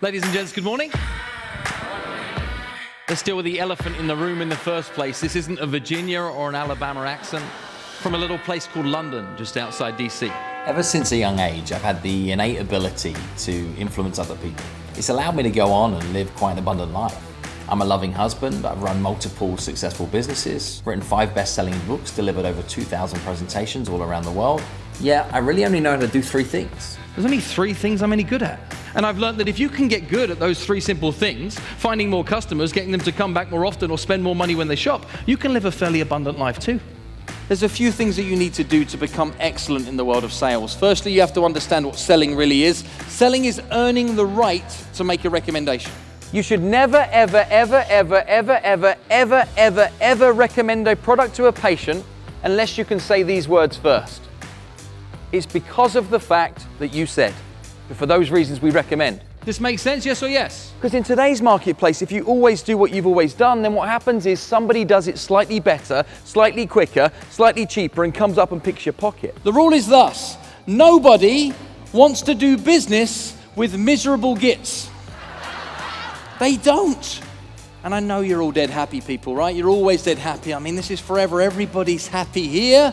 Ladies and gents, good morning. Let's deal with the elephant in the room in the first place. This isn't a Virginia or an Alabama accent. From a little place called London, just outside DC. Ever since a young age, I've had the innate ability to influence other people. It's allowed me to go on and live quite an abundant life. I'm a loving husband, I've run multiple successful businesses, written 5 best-selling books, delivered over 2,000 presentations all around the world. Yeah, I really only know how to do 3 things. There's only 3 things I'm any good at. And I've learned that if you can get good at those 3 simple things, finding more customers, getting them to come back more often or spend more money when they shop, you can live a fairly abundant life too. There's a few things that you need to do to become excellent in the world of sales. Firstly, you have to understand what selling really is. Selling is earning the right to make a recommendation. You should never, ever, ever, ever, ever, ever, ever, ever, ever recommend a product to a patient unless you can say these words first. It's because of the fact that you said. For those reasons we recommend. This makes sense, yes or yes? Because in today's marketplace, if you always do what you've always done, then what happens is somebody does it slightly better, slightly quicker, slightly cheaper, and comes up and picks your pocket. The rule is thus: nobody wants to do business with miserable gits. They don't. And I know you're all dead happy people, right? You're always dead happy. I mean, this is forever. Everybody's happy here.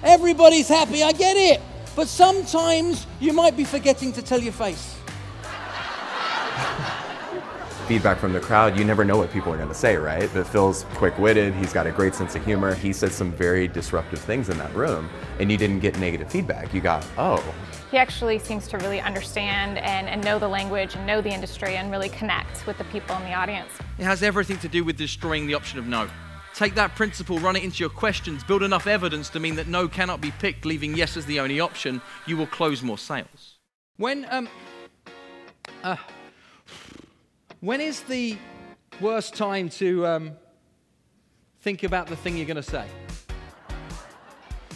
Everybody's happy, I get it. But sometimes you might be forgetting to tell your face. Feedback from the crowd, you never know what people are going to say, right? But Phil's quick-witted, he's got a great sense of humor. He said some very disruptive things in that room, and you didn't get negative feedback. You got, oh. He actually seems to really understand and know the language and know the industry and really connect with the people in the audience. It has everything to do with destroying the option of no. Take that principle, run it into your questions, build enough evidence to mean that no cannot be picked, leaving yes as the only option. You will close more sales. When is the worst time to think about the thing you're going to say?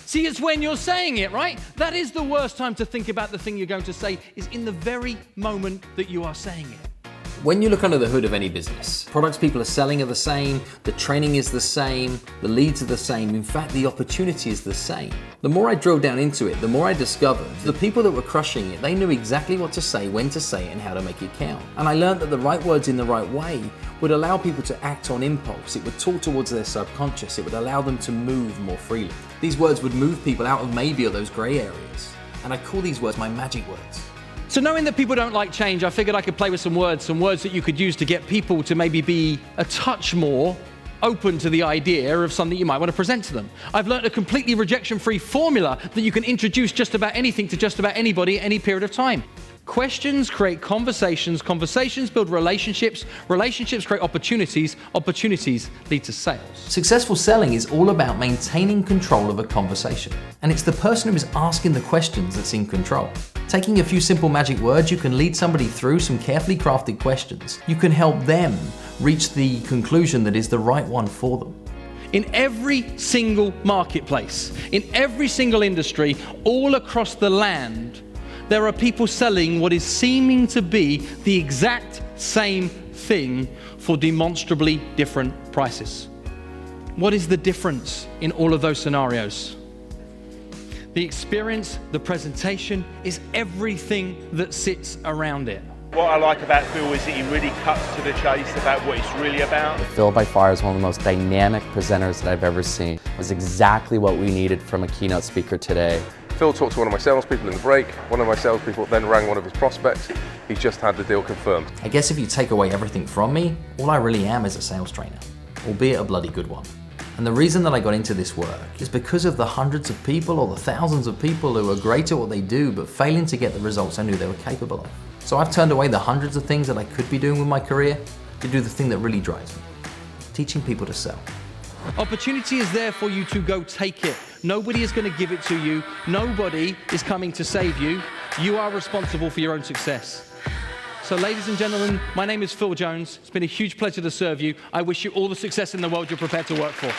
See, it's when you're saying it, right? That is the worst time to think about the thing you're going to say, is in the very moment that you are saying it. When you look under the hood of any business, products people are selling are the same, the training is the same, the leads are the same, in fact the opportunity is the same. The more I drilled down into it, the more I discovered the people that were crushing it, they knew exactly what to say, when to say it, and how to make it count. And I learned that the right words in the right way would allow people to act on impulse, it would talk towards their subconscious, it would allow them to move more freely. These words would move people out of maybe or those grey areas. And I call these words my magic words. So knowing that people don't like change, I figured I could play with some words that you could use to get people to maybe be a touch more open to the idea of something you might want to present to them. I've learned a completely rejection-free formula that you can introduce just about anything to just about anybody at any period of time. Questions create conversations, conversations build relationships, relationships create opportunities, opportunities lead to sales. Successful selling is all about maintaining control of a conversation. And it's the person who is asking the questions that's in control. Taking a few simple magic words, you can lead somebody through some carefully crafted questions. You can help them reach the conclusion that is the right one for them. In every single marketplace, in every single industry, all across the land, there are people selling what is seeming to be the exact same thing for demonstrably different prices. What is the difference in all of those scenarios? The experience, the presentation, is everything that sits around it. What I like about Phil is that he really cuts to the chase about what it's really about. Phil by far is one of the most dynamic presenters that I've ever seen. It was exactly what we needed from a keynote speaker today. Phil talked to one of my salespeople in the break. One of my salespeople then rang one of his prospects. He's just had the deal confirmed. I guess if you take away everything from me, all I really am is a sales trainer, albeit a bloody good one. And the reason that I got into this work is because of the hundreds of people or the thousands of people who are great at what they do but failing to get the results I knew they were capable of. So I've turned away the hundreds of things that I could be doing with my career to do the thing that really drives me, teaching people to sell. Opportunity is there for you to go take it. Nobody is going to give it to you. Nobody is coming to save you. You are responsible for your own success. So ladies and gentlemen, my name is Phil Jones. It's been a huge pleasure to serve you. I wish you all the success in the world you're prepared to work for.